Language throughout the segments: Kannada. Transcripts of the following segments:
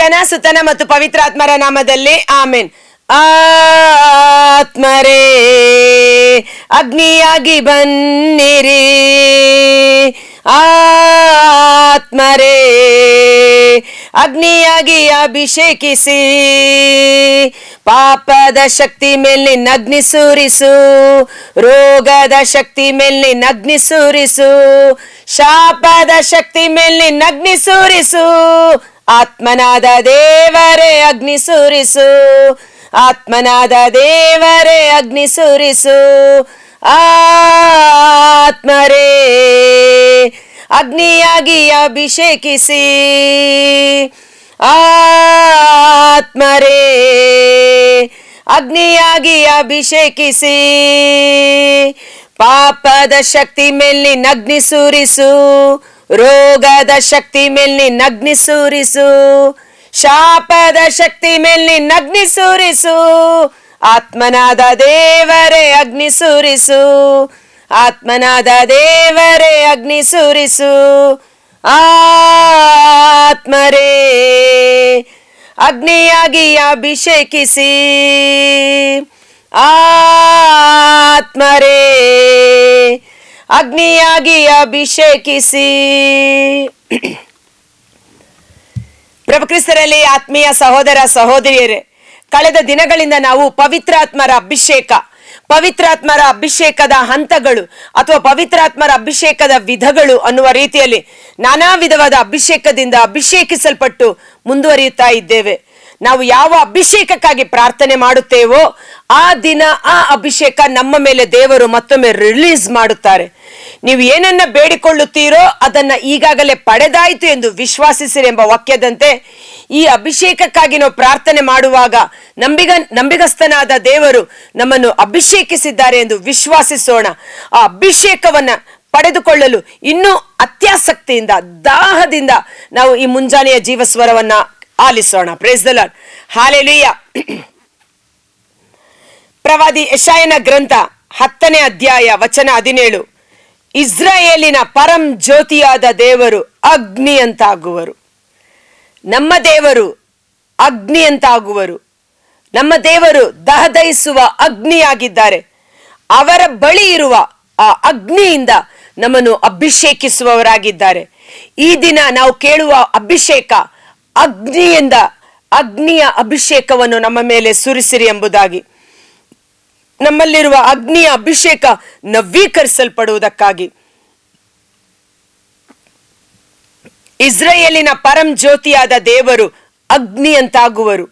ಪಿತನ ಸುತನ ಮತ್ತು ಪವಿತ್ರಾತ್ಮರ ನಾಮದಲ್ಲಿ ಆಮೇನ್. ಆತ್ಮರೇ ಅಗ್ನಿಯಾಗಿ ಬನ್ನಿರಿ, ಆತ್ಮರೇ ಅಗ್ನಿಯಾಗಿ ಅಭಿಷೇಕಿಸಿ, ಪಾಪದ ಶಕ್ತಿ ಮೇಲೆ ಅಗ್ನಿ ಸುರಿಸು, ರೋಗದ ಶಕ್ತಿ ಮೇಲೆ ಅಗ್ನಿ ಸುರಿಸು, ಶಾಪದ ಶಕ್ತಿ ಮೇಲೆ ಅಗ್ನಿ ಸುರಿಸು, ಆತ್ಮನಾದ ದೇವರೇ ಅಗ್ನಿ ಸುರಿಸು, ಆತ್ಮನಾದ ದೇವರೇ ಅಗ್ನಿ ಸುರಿಸು, ಆತ್ಮರೇ ಅಗ್ನಿಯಾಗಿ ಅಭಿಷೇಕಿಸಿ, ಆತ್ಮರೇ ಅಗ್ನಿಯಾಗಿ ಅಭಿಷೇಕಿಸಿ, ಪಾಪದ ಶಕ್ತಿ ಮೇಲೆ ಅಗ್ನಿ ಸುರಿಸು, ರೋಗದ ಶಕ್ತಿ ಮೇಲೆ ಅಗ್ನಿ ಸುರಿಸು, ಶಾಪದ ಶಕ್ತಿ ಮೇಲೆ ಅಗ್ನಿ ಸುರಿಸು, ಆತ್ಮನಾದ ದೇವರೇ ಅಗ್ನಿ ಸುರಿಸು, ಆತ್ಮನಾದ ದೇವರೇ ಅಗ್ನಿ ಸುರಿಸು, ಆತ್ಮರೇ ಅಗ್ನಿಯಾಗಿ ಅಭಿಷೇಕಿಸಿ, ಆತ್ಮರೇ ಅಗ್ನಿಯಾಗಿ ಅಭಿಷೇಕಿಸಿ. ಪ್ರಭು ಕ್ರಿಸ್ತರಲ್ಲಿ ಆತ್ಮೀಯ ಸಹೋದರ ಸಹೋದರಿಯರೇ, ಕಳೆದ ದಿನಗಳಿಂದ ನಾವು ಪವಿತ್ರಾತ್ಮರ ಅಭಿಷೇಕದ ಹಂತಗಳು ಅಥವಾ ಪವಿತ್ರಾತ್ಮರ ಅಭಿಷೇಕದ ವಿಧಗಳು ಅನ್ನುವ ರೀತಿಯಲ್ಲಿ ನಾನಾ ವಿಧವಾದ ಅಭಿಷೇಕದಿಂದ ಅಭಿಷೇಕಿಸಲ್ಪಟ್ಟು ಮುಂದುವರಿಯುತ್ತಾ ಇದ್ದೇವೆ. ನಾವು ಯಾವ ಅಭಿಷೇಕಕ್ಕಾಗಿ ಪ್ರಾರ್ಥನೆ ಮಾಡುತ್ತೇವೋ ಆ ದಿನ ಆ ಅಭಿಷೇಕ ನಮ್ಮ ಮೇಲೆ ದೇವರು ಮತ್ತೊಮ್ಮೆ ರಿಲೀಸ್ ಮಾಡುತ್ತಾರೆ. ನೀವು ಏನನ್ನ ಬೇಡಿಕೊಳ್ಳುತ್ತೀರೋ ಅದನ್ನ ಈಗಾಗಲೇ ಪಡೆದಾಯಿತು ಎಂದು ವಿಶ್ವಾಸಿಸಿರಿ ಎಂಬ ವಾಕ್ಯದಂತೆ ಈ ಅಭಿಷೇಕಕ್ಕಾಗಿ ನಾವು ಪ್ರಾರ್ಥನೆ ಮಾಡುವಾಗ ನಂಬಿಗಸ್ತನಾದ ದೇವರು ನಮ್ಮನ್ನು ಅಭಿಷೇಕಿಸಿದ್ದಾರೆ ಎಂದು ವಿಶ್ವಾಸಿಸೋಣ. ಆ ಅಭಿಷೇಕವನ್ನ ಪಡೆದುಕೊಳ್ಳಲು ಇನ್ನೂ ಅತ್ಯಾಸಕ್ತಿಯಿಂದ ದಾಹದಿಂದ ನಾವು ಈ ಮುಂಜಾನೆಯ ಜೀವಸ್ವರವನ್ನ ಆಲಿಸೋಣ. Praise the Lord, hallelujah. ಪ್ರವಾದಿ ಯೆಶಾಯನ ಗ್ರಂಥ 10ನೇ ಅಧ್ಯಾಯ ವಚನ 17, ಇಸ್ರಾಯೇಲಿನ ಪರಂ ಜ್ಯೋತಿಯಾದ ದೇವರು ಅಗ್ನಿ ಅಂತಾಗುವರು. ನಮ್ಮ ದೇವರು ಅಗ್ನಿ ಅಂತಾಗುವರು. ನಮ್ಮ ದೇವರು ದಹದಹಿಸುವ ಅಗ್ನಿಯಾಗಿದ್ದಾರೆ. ಅವರ ಬಳಿ ಇರುವ ಆ ಅಗ್ನಿಯಿಂದ ನಮ್ಮನ್ನು ಅಭಿಷೇಕಿಸುವವರಾಗಿದ್ದಾರೆ. ಈ ದಿನ ನಾವು ಕೇಳುವ ಅಭಿಷೇಕ ಅಗ್ನಿಯಿಂದ, ಅಗ್ನಿಯ ಅಭಿಷೇಕವನ್ನು ನಮ್ಮ ಮೇಲೆ ಸುರಿಸಿರಿ ಎಂಬುದಾಗಿ. ನಮ್ಮಲ್ಲಿರುವ ಅಗ್ನಿಯ ಅಭಿಷೇಕ ನವೀಕರಿಸಲ್ಪಡುವುದಕ್ಕಾಗಿ. ಇಸ್ರಾಯೇಲಿನ ಪರಂ ಜ್ಯೋತಿಯಾದ ದೇವರು ಅಗ್ನಿ ಅಂತಾಗುವರು.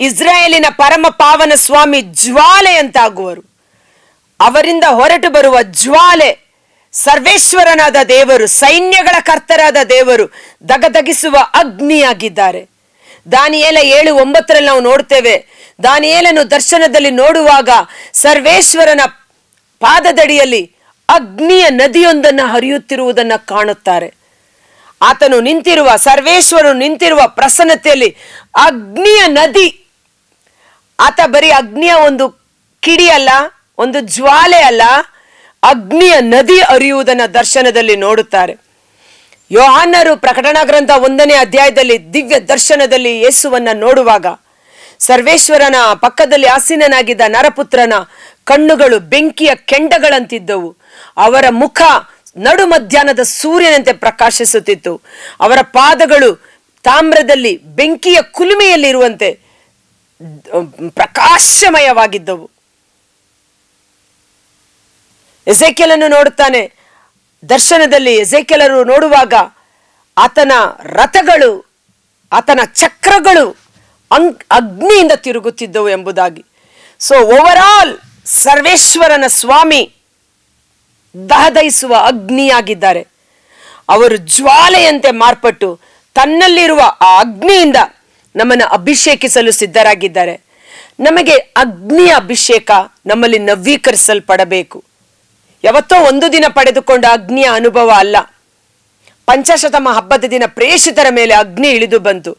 ಇಸ್ರಾಯೇಲಿನ ಪರಮ ಪಾವನ ಸ್ವಾಮಿ ಜ್ವಾಲೆ ಅಂತಾಗುವರು. ಅವರಿಂದ ಹೊರಟು ಬರುವ ಜ್ವಾಲೆ ಸರ್ವೇಶ್ವರನಾದ ದೇವರು, ಸೈನ್ಯಗಳ ಕರ್ತರಾದ ದೇವರು ದಗದಗಿಸುವ ಅಗ್ನಿಯಾಗಿದ್ದಾರೆ. ದಾನಿಯೇಲ 7:9 ನಾವು ನೋಡ್ತೇವೆ. ದಾನಿಯೇಲನು ದರ್ಶನದಲ್ಲಿ ನೋಡುವಾಗ ಸರ್ವೇಶ್ವರನ ಪಾದದಡಿಯಲ್ಲಿ ಅಗ್ನಿಯ ನದಿಯೊಂದನ್ನು ಹರಿಯುತ್ತಿರುವುದನ್ನ ಕಾಣುತ್ತಾರೆ. ಆತನು ನಿಂತಿರುವ, ಸರ್ವೇಶ್ವರನು ನಿಂತಿರುವ ಪ್ರಸನ್ನತೆಯಲ್ಲಿ ಅಗ್ನಿಯ ನದಿ. ಆತ ಬರೀ ಅಗ್ನಿಯ ಒಂದು ಕಿಡಿ ಅಲ್ಲ, ಒಂದು ಜ್ವಾಲೆ ಅಲ್ಲ, ಅಗ್ನಿಯ ನದಿ ಹರಿಯುವುದನ್ನ ದರ್ಶನದಲ್ಲಿ ನೋಡುತ್ತಾರೆ. ಯೋಹಾನರು ಪ್ರಕಟಣಾ ಗ್ರಂಥ 1ನೇ ಅಧ್ಯಾಯದಲ್ಲಿ ದಿವ್ಯ ದರ್ಶನದಲ್ಲಿ ಯೇಸುವನ್ನ ನೋಡುವಾಗ ಸರ್ವೇಶ್ವರನ ಪಕ್ಕದಲ್ಲಿ ಆಸೀನನಾಗಿದ್ದ ನರಪುತ್ರನ ಕಣ್ಣುಗಳು ಬೆಂಕಿಯ ಕೆಂಡಗಳಂತಿದ್ದವು. ಅವರ ಮುಖ ನಡು ಮಧ್ಯಾಹ್ನದ ಸೂರ್ಯನಂತೆ ಪ್ರಕಾಶಿಸುತ್ತಿತ್ತು. ಅವರ ಪಾದಗಳು ತಾಮ್ರದಲ್ಲಿ ಬೆಂಕಿಯ ಕುಲುಮೆಯಲ್ಲಿರುವಂತೆ ಪ್ರಕಾಶಮಯವಾಗಿದ್ದವು. ಎಜೆಕಿಯಲನ್ನು ನೋಡುತ್ತಾನೆ ದರ್ಶನದಲ್ಲಿ. ಎಜೆಕಿಯಲರು ನೋಡುವಾಗ ಆತನ ರಥಗಳು, ಆತನ ಚಕ್ರಗಳು ಅಗ್ನಿಯಿಂದ ತಿರುಗುತ್ತಿದ್ದವು ಎಂಬುದಾಗಿ. ಸೊ ಓವರ್ ಆಲ್ ಸರ್ವೇಶ್ವರನ ಸ್ವಾಮಿ ದಹದಹಿಸುವ ಅಗ್ನಿಯಾಗಿದ್ದಾರೆ. ಅವರು ಜ್ವಾಲೆಯಂತೆ ಮಾರ್ಪಟ್ಟು ತನ್ನಲ್ಲಿರುವ ಆ ಅಗ್ನಿಯಿಂದ ನಮ್ಮನ್ನು ಅಭಿಷೇಕಿಸಲು ಸಿದ್ಧರಾಗಿದ್ದಾರೆ. ನಮಗೆ ಅಗ್ನಿಯ ಅಭಿಷೇಕ ನಮ್ಮಲ್ಲಿ ನವೀಕರಿಸಲ್ಪಡಬೇಕು. ಯಾವತ್ತೋ ಒಂದು ದಿನ ಪಡೆದುಕೊಂಡ ಅಗ್ನಿಯ ಅನುಭವ ಅಲ್ಲ. ಪಂಚಾಶತಮ ಹಬ್ಬದ ದಿನ ಪ್ರೇಷಿತರ ಮೇಲೆ ಅಗ್ನಿ ಇಳಿದು ಬಂತು.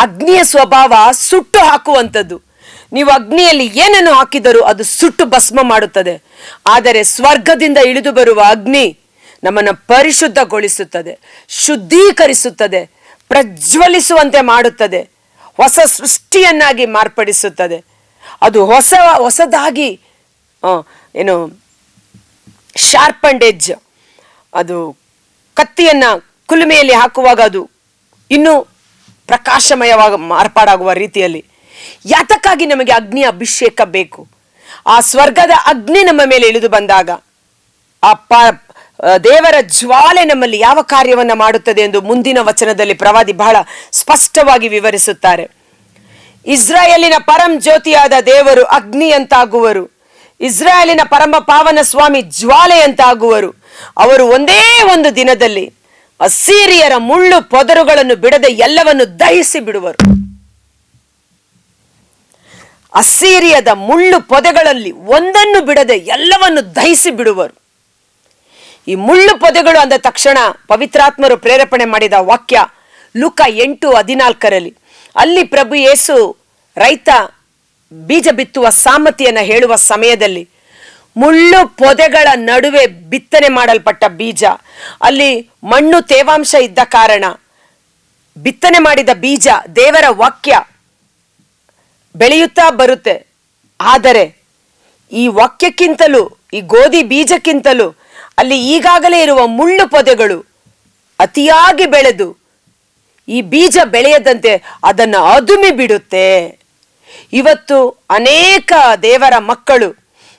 ಅಗ್ನಿಯ ಸ್ವಭಾವ ಸುಟ್ಟು ಹಾಕುವಂಥದ್ದು. ನೀವು ಅಗ್ನಿಯಲ್ಲಿ ಏನನ್ನು ಹಾಕಿದರೂ ಅದು ಸುಟ್ಟು ಭಸ್ಮ ಮಾಡುತ್ತದೆ. ಆದರೆ ಸ್ವರ್ಗದಿಂದ ಇಳಿದು ಬರುವ ಅಗ್ನಿ ನಮ್ಮನ್ನು ಪರಿಶುದ್ಧಗೊಳಿಸುತ್ತದೆ, ಶುದ್ಧೀಕರಿಸುತ್ತದೆ, ಪ್ರಜ್ವಲಿಸುವಂತೆ ಮಾಡುತ್ತದೆ, ಹೊಸ ಸೃಷ್ಟಿಯನ್ನಾಗಿ ಮಾರ್ಪಡಿಸುತ್ತದೆ. ಅದು ಹೊಸದಾಗಿ ಏನು ಶಾರ್ಪ್ ಅಂಡ್ ಎಡ್ಜ್, ಅದು ಕತ್ತಿಯನ್ನ ಕುಲುಮೆಯಲ್ಲಿ ಹಾಕುವಾಗ ಅದು ಇನ್ನೂ ಪ್ರಕಾಶಮಯವಾಗಿ ಮಾರ್ಪಾಡಾಗುವ ರೀತಿಯಲ್ಲಿ. ಯಾತಕ್ಕಾಗಿ ನಮಗೆ ಅಗ್ನಿ ಅಭಿಷೇಕ ಬೇಕು? ಆ ಸ್ವರ್ಗದ ಅಗ್ನಿ ನಮ್ಮ ಮೇಲೆ ಇಳಿದು ಬಂದಾಗ ಆ ದೇವರ ಜ್ವಾಲೆ ನಮ್ಮಲ್ಲಿ ಯಾವ ಕಾರ್ಯವನ್ನ ಮಾಡುತ್ತದೆ ಎಂದು ಮುಂದಿನ ವಚನದಲ್ಲಿ ಪ್ರವಾದಿ ಬಹಳ ಸ್ಪಷ್ಟವಾಗಿ ವಿವರಿಸುತ್ತಾರೆ. ಇಸ್ರಾಯೇಲಿನ ಪರಂ ಜ್ಯೋತಿಯಾದ ದೇವರು ಅಗ್ನಿಯಂತಾಗುವರು, ಇಸ್ರಾಯೇಲಿನ ಪರಮ ಪಾವನ ಸ್ವಾಮಿ ಜ್ವಾಲೆಯಂತಾಗುವರು. ಅವರು ಒಂದೇ ಒಂದು ದಿನದಲ್ಲಿ ಅಸ್ಸೀರಿಯರ ಮುಳ್ಳು ಪೊದರುಗಳನ್ನು ಬಿಡದೆ ಎಲ್ಲವನ್ನು ದಹಿಸಿ ಬಿಡುವರು. ಅಸ್ಸೀರಿಯದ ಮುಳ್ಳು ಪೊದೆಗಳಲ್ಲಿ ಒಂದನ್ನು ಬಿಡದೆ ಎಲ್ಲವನ್ನು ದಹಿಸಿ ಬಿಡುವರು. ಈ ಮುಳ್ಳು ಪೊದೆಗಳು ಅಂದ ತಕ್ಷಣ ಪವಿತ್ರಾತ್ಮರು ಪ್ರೇರೇಪಣೆ ಮಾಡಿದ ವಾಕ್ಯ ಲೂಕ 8:14 ಅಲ್ಲಿ ಪ್ರಭು ಯೇಸು ರೈತ ಬೀಜ ಬಿತ್ತುವ ಸಾಮತಿಯನ್ನ ಹೇಳುವ ಸಮಯದಲ್ಲಿ ಮುಳ್ಳು ಪೊದೆಗಳ ನಡುವೆ ಬಿತ್ತನೆ ಮಾಡಲ್ಪಟ್ಟ ಬೀಜ, ಅಲ್ಲಿ ಮಣ್ಣು ತೇವಾಂಶ ಇದ್ದ ಕಾರಣ ಬಿತ್ತನೆ ಮಾಡಿದ ಬೀಜ ದೇವರ ವಾಕ್ಯ ಬೆಳೆಯುತ್ತಾ ಬರುತ್ತೆ. ಆದರೆ ಈ ವಾಕ್ಯಕ್ಕಿಂತಲೂ ಈ ಗೋಧಿ ಬೀಜಕ್ಕಿಂತಲೂ ಅಲ್ಲಿ ಈಗಾಗಲೇ ಇರುವ ಮುಳ್ಳು ಪೊದೆಗಳು ಅತಿಯಾಗಿ ಬೆಳೆದು ಈ ಬೀಜ ಬೆಳೆಯದಂತೆ ಅದನ್ನು ಅದುಮಿ ಬಿಡುತ್ತೆ. ಇವತ್ತು ಅನೇಕ ದೇವರ ಮಕ್ಕಳು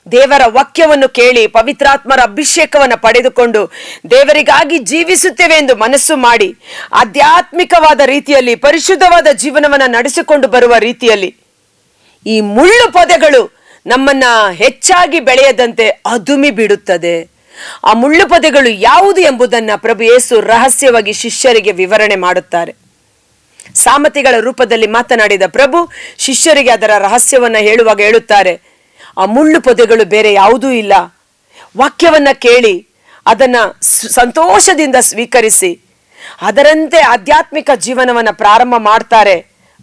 ದೇವರ ವಾಕ್ಯವನ್ನು ಕೇಳಿ ಪವಿತ್ರಾತ್ಮರ ಅಭಿಷೇಕವನ್ನು ಪಡೆದುಕೊಂಡು ದೇವರಿಗಾಗಿ ಜೀವಿಸುತ್ತೇವೆ ಎಂದು ಮನಸ್ಸು ಮಾಡಿ ಆಧ್ಯಾತ್ಮಿಕವಾದ ರೀತಿಯಲ್ಲಿ ಪರಿಶುದ್ಧವಾದ ಜೀವನವನ್ನು ನಡೆಸಿಕೊಂಡು ಬರುವ ರೀತಿಯಲ್ಲಿ ಈ ಮುಳ್ಳು ಪೊದೆಗಳು ನಮ್ಮನ್ನ ಹೆಚ್ಚಾಗಿ ಬೆಳೆಯದಂತೆ ಅದುಮಿ ಬಿಡುತ್ತದೆ. ಆ ಮುಳ್ಳು ಪೊದೆಗಳು ಯಾವುದು ಎಂಬುದನ್ನ ಪ್ರಭು ಯೇಸು ರಹಸ್ಯವಾಗಿ ಶಿಷ್ಯರಿಗೆ ವಿವರಣೆ ಮಾಡುತ್ತಾರೆ. ಸಾಮತಿಗಳ ರೂಪದಲ್ಲಿ ಮಾತನಾಡಿದ ಪ್ರಭು ಶಿಷ್ಯರಿಗೆ ಅದರ ರಹಸ್ಯವನ್ನ ಹೇಳುವಾಗ ಹೇಳುತ್ತಾರೆ, ಆ ಮುಳ್ಳು ಪೊದೆಗಳು ಬೇರೆ ಯಾವುದೂ ಇಲ್ಲ. ವಾಕ್ಯವನ್ನ ಕೇಳಿ ಅದನ್ನ ಸಂತೋಷದಿಂದ ಸ್ವೀಕರಿಸಿ ಅದರಂತೆ ಆಧ್ಯಾತ್ಮಿಕ ಜೀವನವನ್ನ ಪ್ರಾರಂಭ ಮಾಡ್ತಾರೆ.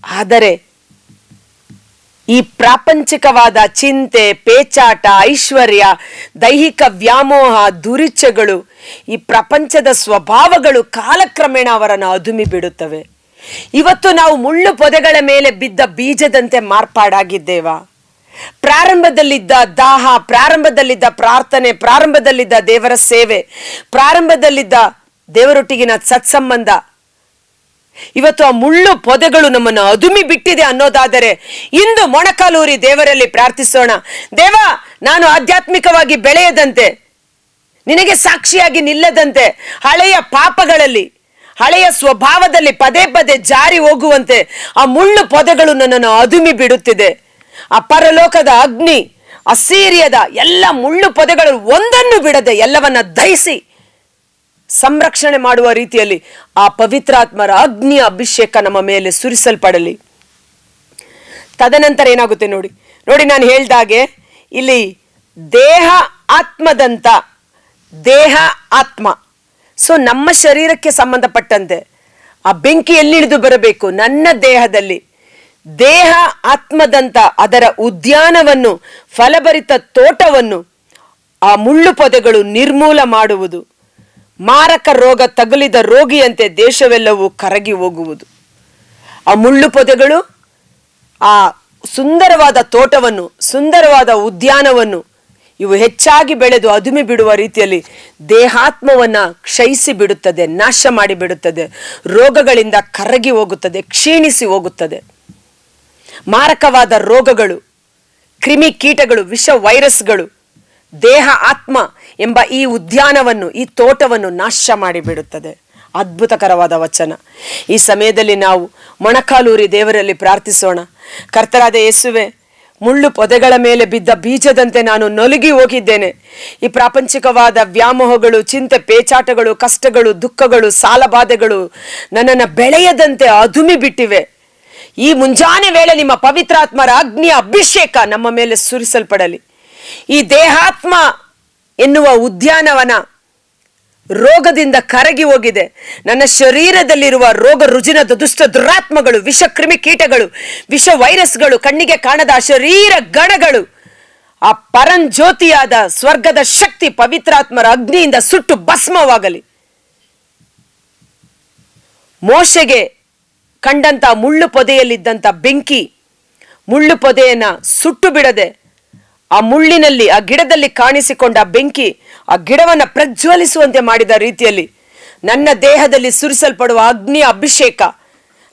ಆದರೆ ಈ ಪ್ರಾಪಂಚಿಕವಾದ ಚಿಂತೆ, ಪೇಚಾಟ, ಐಶ್ವರ್ಯ, ದೈಹಿಕ ವ್ಯಾಮೋಹ, ದುರಿಚ್ಛೆಗಳು, ಈ ಪ್ರಪಂಚದ ಸ್ವಭಾವಗಳು ಕಾಲಕ್ರಮೇಣ ಅವರನ್ನು ಅದುಮಿ ಬಿಡುತ್ತವೆ. ಇವತ್ತು ನಾವು ಮುಳ್ಳು ಪೊದೆಗಳ ಮೇಲೆ ಬಿದ್ದ ಬೀಜದಂತೆ ಮಾರ್ಪಾಡಾಗಿದ್ದೇವಾ? ಪ್ರಾರಂಭದಲ್ಲಿದ್ದ ದಾಹ, ಪ್ರಾರಂಭದಲ್ಲಿದ್ದ ಪ್ರಾರ್ಥನೆ, ಪ್ರಾರಂಭದಲ್ಲಿದ್ದ ದೇವರ ಸೇವೆ, ಪ್ರಾರಂಭದಲ್ಲಿದ್ದ ದೇವರೊಟ್ಟಿಗಿನ ಸತ್ಸಂಬಂಧ ಇವತ್ತು ಆ ಮುಳ್ಳು ಪೊದೆಗಳು ನಮ್ಮನ್ನು ಅದುಮಿ ಬಿಟ್ಟಿದೆ ಅನ್ನೋದಾದರೆ ಇಂದು ಮೊಣಕಾಲೂರಿ ದೇವರಲ್ಲಿ ಪ್ರಾರ್ಥಿಸೋಣ. ದೇವ, ನಾನು ಆಧ್ಯಾತ್ಮಿಕವಾಗಿ ಬೆಳೆಯದಂತೆ, ನಿನಗೆ ಸಾಕ್ಷಿಯಾಗಿ ನಿಲ್ಲದಂತೆ, ಹಳೆಯ ಪಾಪಗಳಲ್ಲಿ, ಹಳೆಯ ಸ್ವಭಾವದಲ್ಲಿ ಪದೇ ಪದೇ ಜಾರಿ ಹೋಗುವಂತೆ ಆ ಮುಳ್ಳು ಪೊದೆಗಳು ನನ್ನನ್ನು ಅದುಮಿ ಬಿಡುತ್ತಿದೆ. ಆ ಪರಲೋಕದ ಅಗ್ನಿ ಅಸ್ಸೀರಿಯದ ಎಲ್ಲ ಮುಳ್ಳು ಪೊದೆಗಳು ಒಂದನ್ನು ಬಿಡದೆ ಎಲ್ಲವನ್ನ ದಹಿಸಿ ಸಂರಕ್ಷಣೆ ಮಾಡುವ ರೀತಿಯಲ್ಲಿ ಆ ಪವಿತ್ರಾತ್ಮರ ಅಗ್ನಿಯ ಅಭಿಷೇಕ ನಮ್ಮ ಮೇಲೆ ಸುರಿಸಲ್ಪಡಲಿ. ತದನಂತರ ಏನಾಗುತ್ತೆ ನೋಡಿ, ನಾನು ಹೇಳ್ದಾಗೆ ಇಲ್ಲಿ ದೇಹ ಆತ್ಮದಂತ, ದೇಹ ಆತ್ಮ. ಸೊ ನಮ್ಮ ಶರೀರಕ್ಕೆ ಸಂಬಂಧಪಟ್ಟಂತೆ ಆ ಬೆಂಕಿ ಎಲ್ಲಿಳಿದು ಬರಬೇಕು? ನನ್ನ ದೇಹದಲ್ಲಿ. ದೇಹ ಆತ್ಮದಂತ ಅದರ ಉದ್ಯಾನವನ್ನು, ಫಲಭರಿತ ತೋಟವನ್ನು ಆ ಮುಳ್ಳು ಪೊದೆಗಳು ನಿರ್ಮೂಲ ಮಾಡುವುದು. ಮಾರಕ ರೋಗ ತಗುಲಿದ ರೋಗಿಯಂತೆ ದೇಶವೆಲ್ಲವೂ ಕರಗಿ ಹೋಗುವುದು. ಆ ಮುಳ್ಳು ಪೊದೆಗಳು ಆ ಸುಂದರವಾದ ತೋಟವನ್ನು, ಸುಂದರವಾದ ಉದ್ಯಾನವನ್ನು ಇವು ಹೆಚ್ಚಾಗಿ ಬೆಳೆದು ಅದುಮಿ ಬಿಡುವ ರೀತಿಯಲ್ಲಿ ದೇಹಾತ್ಮವನ್ನ ಕ್ಷಯಿಸಿ ಬಿಡುತ್ತದೆ, ನಾಶ ಮಾಡಿ ಬಿಡುತ್ತದೆ, ರೋಗಗಳಿಂದ ಕರಗಿ ಹೋಗುತ್ತದೆ, ಕ್ಷೀಣಿಸಿ ಹೋಗುತ್ತದೆ. ಮಾರಕವಾದ ರೋಗಗಳು, ಕ್ರಿಮಿ ಕೀಟಗಳು, ವಿಷ ವೈರಸ್ಗಳು ದೇಹ ಆತ್ಮ ಎಂಬ ಈ ಉದ್ಯಾನವನ್ನು, ಈ ತೋಟವನ್ನು ನಾಶ ಮಾಡಿಬಿಡುತ್ತದೆ. ಅದ್ಭುತಕರವಾದ ವಚನ. ಈ ಸಮಯದಲ್ಲಿ ನಾವು ಮೊಣಕಾಲೂರಿ ದೇವರಲ್ಲಿ ಪ್ರಾರ್ಥಿಸೋಣ. ಕರ್ತರಾದ ಯೇಸುವೆ, ಮುಳ್ಳು ಪೊದೆಗಳ ಮೇಲೆ ಬಿದ್ದ ಬೀಜದಂತೆ ನಾನು ನಲುಗಿ ಹೋಗಿದ್ದೇನೆ. ಈ ಪ್ರಾಪಂಚಿಕವಾದ ವ್ಯಾಮೋಹಗಳು, ಚಿಂತೆ, ಪೇಚಾಟಗಳು, ಕಷ್ಟಗಳು, ದುಃಖಗಳು, ಸಾಲಬಾಧೆಗಳು ನನ್ನನ್ನು ಬೆಳೆಯದಂತೆ ಅದುಮಿ ಬಿಟ್ಟಿವೆ. ಈ ಮುಂಜಾನೆ ವೇಳೆ ನಿಮ್ಮ ಪವಿತ್ರಾತ್ಮರ ಅಗ್ನಿಯ ಅಭಿಷೇಕ ನಮ್ಮ ಮೇಲೆ ಸುರಿಸಲ್ಪಡಲಿ. ಈ ದೇಹಾತ್ಮ ಎನ್ನುವ ಉದ್ಯಾನವನ ರೋಗದಿಂದ ಕರಗಿ ಹೋಗಿದೆ. ನನ್ನ ಶರೀರದಲ್ಲಿರುವ ರೋಗ ರುಜಿನದ ದುಷ್ಟ ದುರಾತ್ಮಗಳು, ವಿಷ ಕ್ರಿಮಿ ಕೀಟಗಳು, ವಿಷ ವೈರಸ್ಗಳು, ಕಣ್ಣಿಗೆ ಕಾಣದ ಶರೀರ ಗಣಗಳು ಆ ಪರಂಜ್ಯೋತಿಯಾದ ಸ್ವರ್ಗದ ಶಕ್ತಿ ಪವಿತ್ರಾತ್ಮರ ಅಗ್ನಿಯಿಂದ ಸುಟ್ಟು ಭಸ್ಮವಾಗಲಿ. ಮೋಶೆಗೆ ಕಂಡಂತ ಮುಳ್ಳು ಪೊದೆಯಲ್ಲಿದ್ದಂಥ ಬೆಂಕಿ ಮುಳ್ಳು ಪೊದೆಯನ್ನ ಸುಟ್ಟು ಬಿಡದೆ ಆ ಮುಳ್ಳಿನಲ್ಲಿ ಆ ಗಿಡದಲ್ಲಿ ಕಾಣಿಸಿಕೊಂಡ ಬೆಂಕಿ ಆ ಗಿಡವನ್ನ ಪ್ರಜ್ವಲಿಸುವಂತೆ ಮಾಡಿದ ರೀತಿಯಲ್ಲಿ ನನ್ನ ದೇಹದಲ್ಲಿ ಸುರಿಸಲ್ಪಡುವ ಅಗ್ನಿಯ ಅಭಿಷೇಕ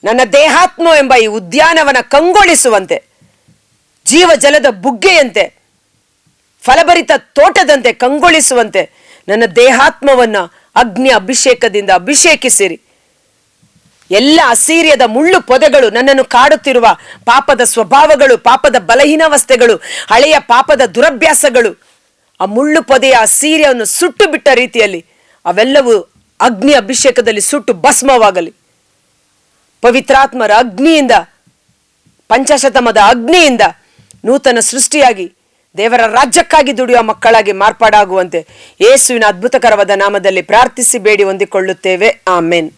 ನನ್ನ ದೇಹಾತ್ಮ ಎಂಬ ಈ ಉದ್ಯಾನವನ ಕಂಗೊಳಿಸುವಂತೆ, ಜೀವ ಜಲದ ಬುಗ್ಗೆಯಂತೆ, ಫಲಭರಿತ ತೋಟದಂತೆ ಕಂಗೊಳಿಸುವಂತೆ ನನ್ನ ದೇಹಾತ್ಮವನ್ನ ಅಗ್ನಿ ಅಭಿಷೇಕದಿಂದ ಅಭಿಷೇಕಿಸಿರಿ. ಎಲ್ಲ ಅಸೀರ್ಯದ ಮುಳ್ಳು ಪೊದೆಗಳು, ನನ್ನನ್ನು ಕಾಡುತ್ತಿರುವ ಪಾಪದ ಸ್ವಭಾವಗಳು, ಪಾಪದ ಬಲಹೀನಾವಸ್ಥೆಗಳು, ಹಳೆಯ ಪಾಪದ ದುರಭ್ಯಾಸಗಳು, ಆ ಮುಳ್ಳು ಪೊದೆಯ ಅಸೀರ್ಯವನ್ನು ಸುಟ್ಟು ಬಿಟ್ಟ ರೀತಿಯಲ್ಲಿ ಅವೆಲ್ಲವೂ ಅಗ್ನಿ ಅಭಿಷೇಕದಲ್ಲಿ ಸುಟ್ಟು ಭಸ್ಮವಾಗಲಿ. ಪವಿತ್ರಾತ್ಮರ ಅಗ್ನಿಯಿಂದ, ಪಂಚಶತಮದ ಅಗ್ನಿಯಿಂದ ನೂತನ ಸೃಷ್ಟಿಯಾಗಿ ದೇವರ ರಾಜ್ಯಕ್ಕಾಗಿ ದುಡಿಯುವ ಮಕ್ಕಳಾಗಿ ಮಾರ್ಪಾಡಾಗುವಂತೆ ಯೇಸುವಿನ ಅದ್ಭುತಕರವಾದ ನಾಮದಲ್ಲಿ ಪ್ರಾರ್ಥಿಸಿ ಬೇಡಿ ಹೊಂದಿಕೊಳ್ಳುತ್ತೇವೆ. ಆಮೆನ್.